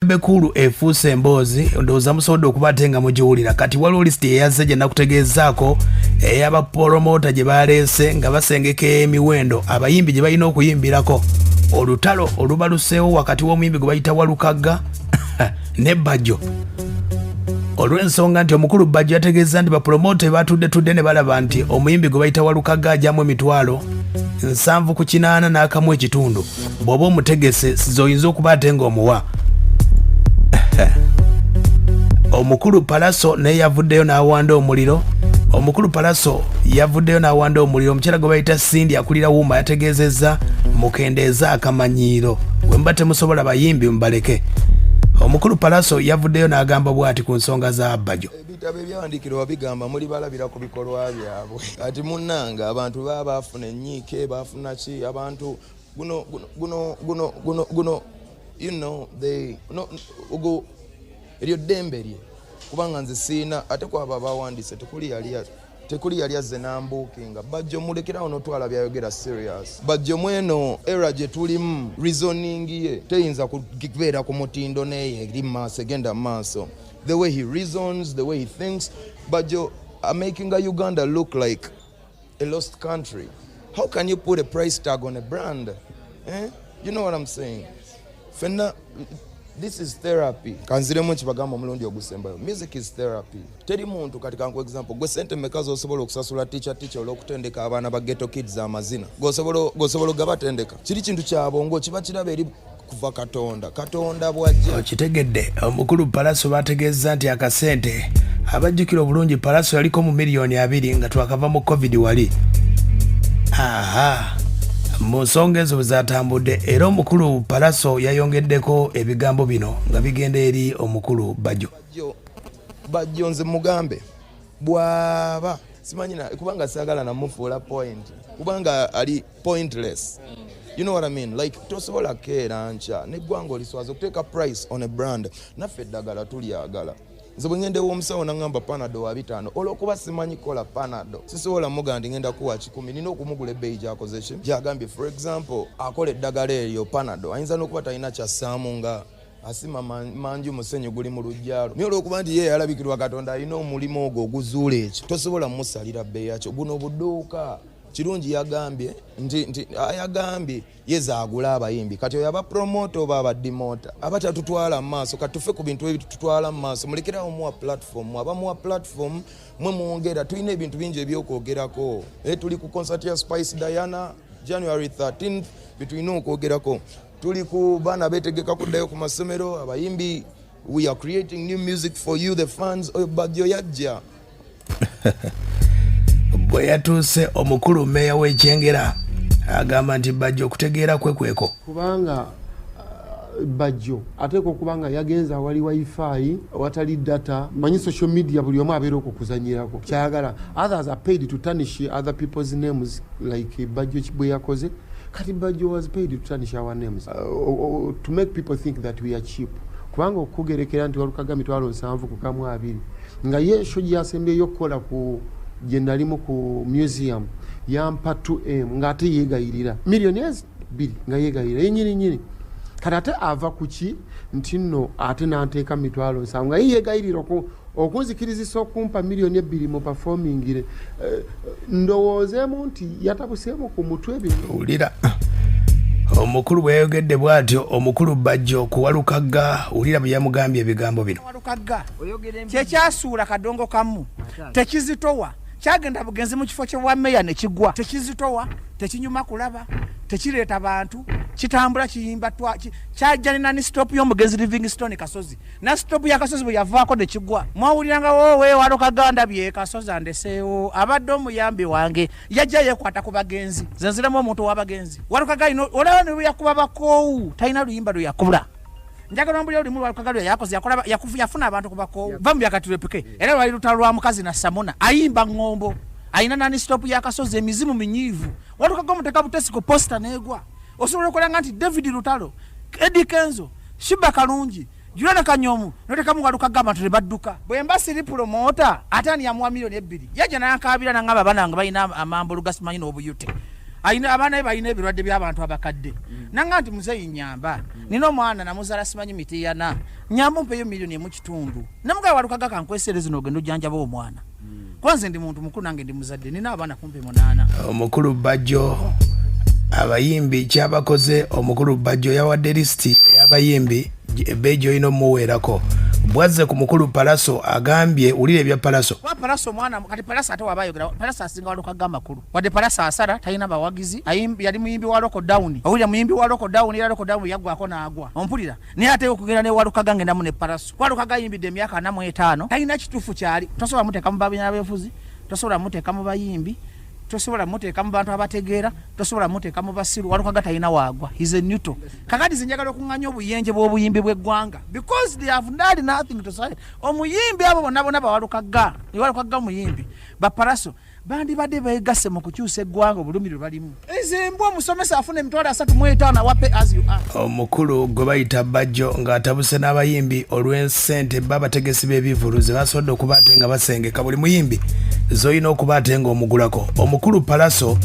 Bekulu efuuse emboozi ndowooza musobodde okubatenga mugiwulira kati waliwo lisiti eyazze gye nakutegeezaako ey'aba promota gye baleese nga basengeka emiwendo abayimbi gye balina okuyimbirako olutalo olubaluseewo wakati w'omuyimbi gwe bayita Walukaga ne Bajjo olw'ensonga nti omukulu Bajjo yategeeza nti bapromota batudde ne balaba nti omuyimbi gwe bayita Walukaga ajjamu emitwalo 780 n'akamu ekitundu bw'oba omutegese zoyinza okuba ate ng'omuwa omukulu Pallaso naye yavuddeyo n'awanda omuliro omukulu Pallaso yavuddeyo n'awanda omuliro omukyala gwe bayita Sindi akulira Wuma yategeezezza mukendeeza akamanyiiro bwe muba temusobola bayimbi mubaleke omukulu Pallaso yavuddeyo n'agamba bw'ati ku nsonga za Bajjo ebitabo ebyawandiikirwa bigamba muli balabira ku bikolwa byabwe ati munnanga abantu baba baafuna ennyiike baafuna ki abantu guno you know they no ugo eryo dembe lye kubanga nze siina ate kwaba bawandiise tekuli yali azze nambuukinga Bajjo mulekerawo notwala byayogera serious Bajjo mweno era gye tulimu reasoning ye teyinza kubeera ku mutindo neye eri maaso egenda maaso the way he reasons the way he thinks Bajjo are making a Uganda look like a lost country. How can you put a price tag on a brand? You know what I'm saying? Fena, this is therapy. Kanziremu kibagamba omulundi ogusembayo. Music is therapy. Teri muntu katika kwa example gwe sente mekazo osobola okusasula teacher olwokutendeka abaana ba ghetto kids amazina. Gosobola gabatendeka. Kiri kintu kyabongo kiba kiraba eri kuva Katonda bwajja. Okitegedde omukulu Pallaso bategeeza nti akasente abajjukira obulungi Pallaso yaliko mu miliyoni 2 nga twakava mu COVID wali. Mu nsonga ezo zatambudde era omukulu Pallaso yayongeddeko ebigambo bino nga bigenda eri omukulu Bajjo nze mugambe bwaba simanyina kubanga sagala namufuula point kubanga ali pointless. You know what I mean? Like tosobola keera ncha neggwanga oliswaza okuteeka price on a brand naffe eddagala tulyagala nze bwe ngende w'omusawo nangamba panado wa 5 olwokuba simanyi kola panado sisobola mugandi ngenda kuwa 10 nina okumugula ebbeeyi gy'akoze ki gyagambye for example akola eddagala eryo panado ayinza n'okuba talina kyassaamu nga asima manju musenyu guli mu lujjalo naye olwokuba nti ye yalabikirwa Katonda alina omulimu ogwo oguzuula ekyo tosobola musalira bbeeyi yakyo buno budduuka kirungi yagambye nti ayagambye yeza agula abayimbi kati oyo aba promoter oba abadimota abatatutwala mu maaso kati tufe ku bintu ebyo tutwala mu maaso mulekerawo muwa platform mwe mwongera tulina ebintu bingi ebyokwogerako tuli ku concert ya Spice Diana January 13th bitulina okwogerako tuli ku baana betegeka kuddayo ku masomero abayimbi we are creating new music for you the fans oyo Bajjo yajja bwe yatuuse omukulu meya w'ekyengera agamba nti Bajjo okutegeera kweko kubanga Bajjo ateekwa okubanga yagenza awali wifi watali data manyi social media buli omu abeera okukuzanyirako kyayagala others are paid to tarnish other people's names like Bajjo bwe yakoze kati Bajjo was paid to tarnish our names to make people think that we are cheap kubanga okugerekera nti Walukaga mitwalo 7 ku kamu 2 nga ye show gyasembyeyo okukola ku gye nalimu ku museum yampa 2M ng'ate yeegayirira miliyoni 2 nga yeegayirira yenyini kati ate ava ku ki nti nno ate n'anteeka mitwalo 7 nga yeegayirira okunzikirizisa okumpa miliyoni 2 mu performingire ndowoozeemu nti yatabuseemu ku mutwe bino ulira omukulu bwe yayogedde bw'atyo omukulu Bajjo ku Walukaga ulira bwe yamugambye ebigambo bino Walukaga kyekyasuula kadongo kamu tekizitowa kyagenda bugenzi mu kifo kye wa meya ne kigwa tekizitowa tekinyuma kulaba tekireeta bantu kitambula kiyimba kyajjanina ni stop y'omugenzi Livingstone Kasozi na stop ya Kasozi bwe yavaako ne kigwa mwawuliranga wowe Walukaga ndabye Kasozi andeseewo abadde omuyambi wange yajja yeekwata ku bagenzi zenziremu omuntu w'abagenzi Walukaga ino olaba ne yakuba bakoowu talina luyimba lwe yakubula njagala mbulira oli mu Walukaga yakoze yafuna abantu kubako vamu yakatulепeke era lwali lutalo lwa mukazi na Samona ayimba ngombo ayina nani stop ya Kasozi emizimu minyivu Walukaga muteka butesiko poster negwa osobola okolanga nti David Lutalo Eddie Kenzo Shiba Kalungi Juliana Kanyomu noteka mu Walukaga abantu badduka bwe mbasiri promoter atani ya mwa milioni 2 yaje nankabira nangaba bananga bayina amambo lugasimanyi n'obuyute ayina abana bayina ebirwadde by'abantu abakadde nanga nti muzeyi nyamba nino mwana namuzala simanyi mitiyana nyamba mpeyo milioni mu kitundu namuga Walukaga kankwesereze no gendo janja bo mwana kwanze ndi muntu mukulu nange ndi muzadde nina abana kumpe 8 omukulu Bajjo abayimbi kyabakoze omukulu Bajjo yawadde listi y'abayimbi Bajjo ino muwerako bwaze ku mukulu Pallaso agambye ulire bya Pallaso kwa Pallaso mwana kati Pallaso ate wabayogera Pallaso asinga Walukaga makulu wadde Pallaso asara talina bawagizi ayimbi yali muyimbi wa local down awulira muyimbi wa local down ila local down yagwako naagwa ompulira ne ate okugenda ne Walukaga ngenda mu ne Pallaso Walukaga yimbide emyaka 45 talina kitufu kyali tosobola muteeka mu babina befuzi tosobola muteeka mu bayimbi tosobola muteeka mu bantu abategeera tosobola muteeka mu basiru Walukaga talina waagwa he's a neutral kakati zinjagala okunganya obuyenje bw'obuyimbi bw'eggwanga because they have done nothing to say omuyimbi abo bonna bonna Walukaga muyimbi ba Pallaso bandi badde beegasse mu kukyusa eggwanga obulumi lwe balimu ezimbwa omusomesa afuna emitwalo 35 wape as you are omukulu gwe bayita Bajjo ng'atabuse n'abayimbi olw'ensente babategesi b'ebivuluze basobodde okuba ate nga basengeka buli muyimbi zoyina okuba ate nga omugulako omukulu Pallaso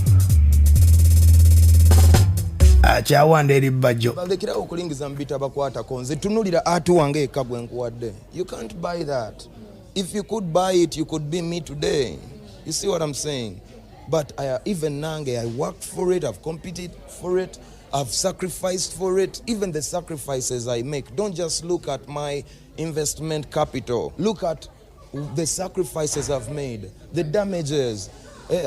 akyawanda eri Bajjo balekera okulingiza mu bitabo bakwatako nze tunulira atu wange eka gwe nkuwadde you can't buy that if you could buy it you could be me today. You see what I'm saying? But even Nange, I worked for it, I've competed for it, I've sacrificed for it. Even the sacrifices I make, don't just look at my investment capital. Look at the sacrifices I've made, the damages.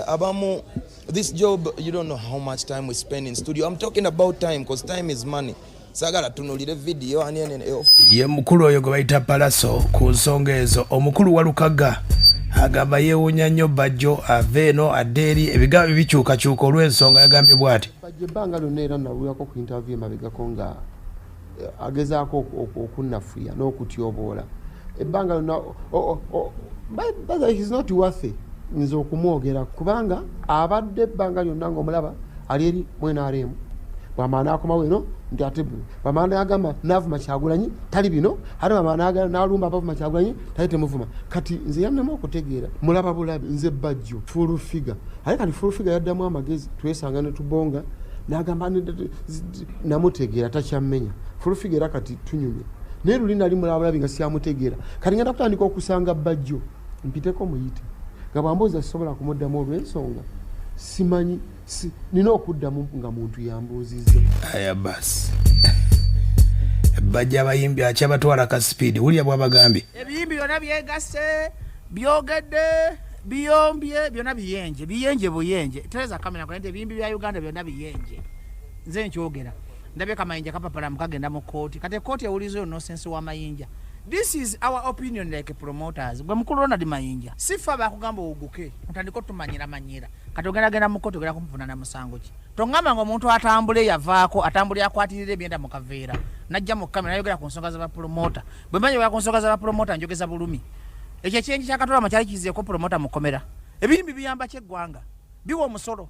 Abamu, this job, you don't know how much time we spend in studio. I'm talking about time because time is money. Sagala tunulire video ye mukulu oyo gwe bayita Pallaso ku nsonga ezo omukulu Walukaga agamba yeewunya nnyo Bajjo aveeno addeeri ebigambo bikyukakyuka olw'ensonga yagambye bw'ati Bajjo ebbanga lyonna era nawulirako ku interview emabegako nga agezaako okunnafuya n'okutyoboola ebbanga lyonna he's not worthy nze okumwogera kubanga abadde ebbanga lyonna ng'omulaba ali eri mwenaremu bw'amaana akomawo eno nti ate bw'amaana agamba naavuma Kyagulanyi tali bino ate bw'amaana agamba n'alumba abavuma Kyagulanyi tali temuvuma kati nze yannema okutegeera mulaba bulabi nze Bajjo full figure ate kati full figure yaddamu amagezi twesanga ne tubonga n'agamba namutegeera takyammenya full figure era kati tunyumye naye luli nali mulaba bulabi nga syamutegeera kati ngenda kutandika okusanga Bajjo mpiteko muyite nga bwambuuza sisobola kumuddamu olw'ensonga simanyi nina okuddamu nga muntu yambuuzizza aya basi Bajjo abayimbi akyabatwala ka speed wulya bw'abagambye ebiyimbi byonna byegasse byogedde biyombye byonna biyenje buyenje tereza kamera kwa ebiyimbi bya Uganda byonna biyenje nze nkyogera ndabye kamayinja kapapala mukagenda mu kooti kati kooti ewulizo no sense wa mayinja. This is our opinion like promoters. Gwe mukulu Ronald Mayinja. Sifa bakugamba oguke. Mutandiko tumanyira manyira. Katogera genda mukoto gera kumufuna na musango ki. Tongamba ngo omuntu atambule yavaako atambule akwatirire byenda mu kaveera. Najja mu kamera yogera ku nsonga za ba promoter. Bwe manye ku nsonga za ba promoter njogeza bulumi. Ekyo kyenji kyakatola makyali kiziye ko promoter mukomera. Ebindi biyamba kyeggwanga. Biwo musolo.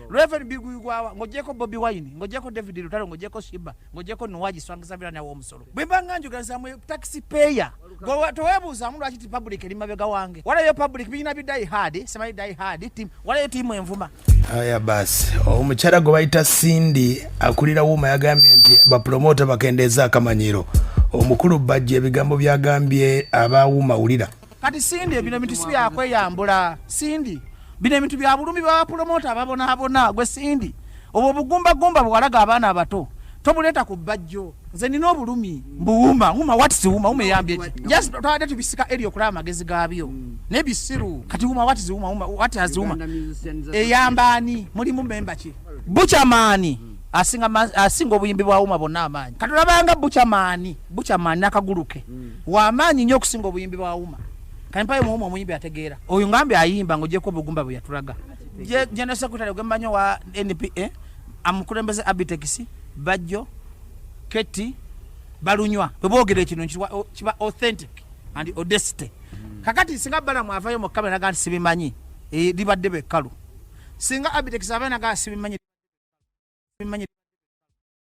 Reverend Bigugwawa ngojeko Bobby Wine ngojeko David Lutalo ngojeko Shiba ngojeko Nuwaji swangiza bila na wo musolo bwembanga njugaza mu taxi payer go towebuza mundu akiti public limabega wange wala yo public bina bidai hard sema dai hard team wala yo team envuma aya basi omukyala go bayita Cindy akulira wuma yagambye nti ba promoter bakendeza akamanyiro omukulu Bajjo ebigambo byagambye abawuma ulira kati Cindy bino bintu sibya akweyambula Cindy bine bintu bya bulumi ba promoter ababona gwe Cindy obo bugumba bwalaga abaana abato tobuleta ku Bajjo nze nina obulumi mbuuma what is wooma umeyambye just tawade tubisika eri okulaba magezi gabyo ne bisiru kati what is wooma what has wooma eyambani mulimu member ki Buchamani asinga obuyimbi bwa wooma bonna amaanyi katulabanga Buchamani nakaguluke wa amaanyi nnyo okusinga obuyimbi bwa wooma Kampaye muomo muyimbi ategeera. Oyo ngambe ayimba ngojeko bugumba bwe yatulaga. Je general secretary gwembanyo wa NPA amukulembeze Abitekisi Bajjo Keti Balunywa. Bwogere kino kiba authentic and audacity. Kakati singa bala mwavayo mu kamera gandi sibimanyi libadde be kalu. Singa Abitekisi abana ga sibimanyi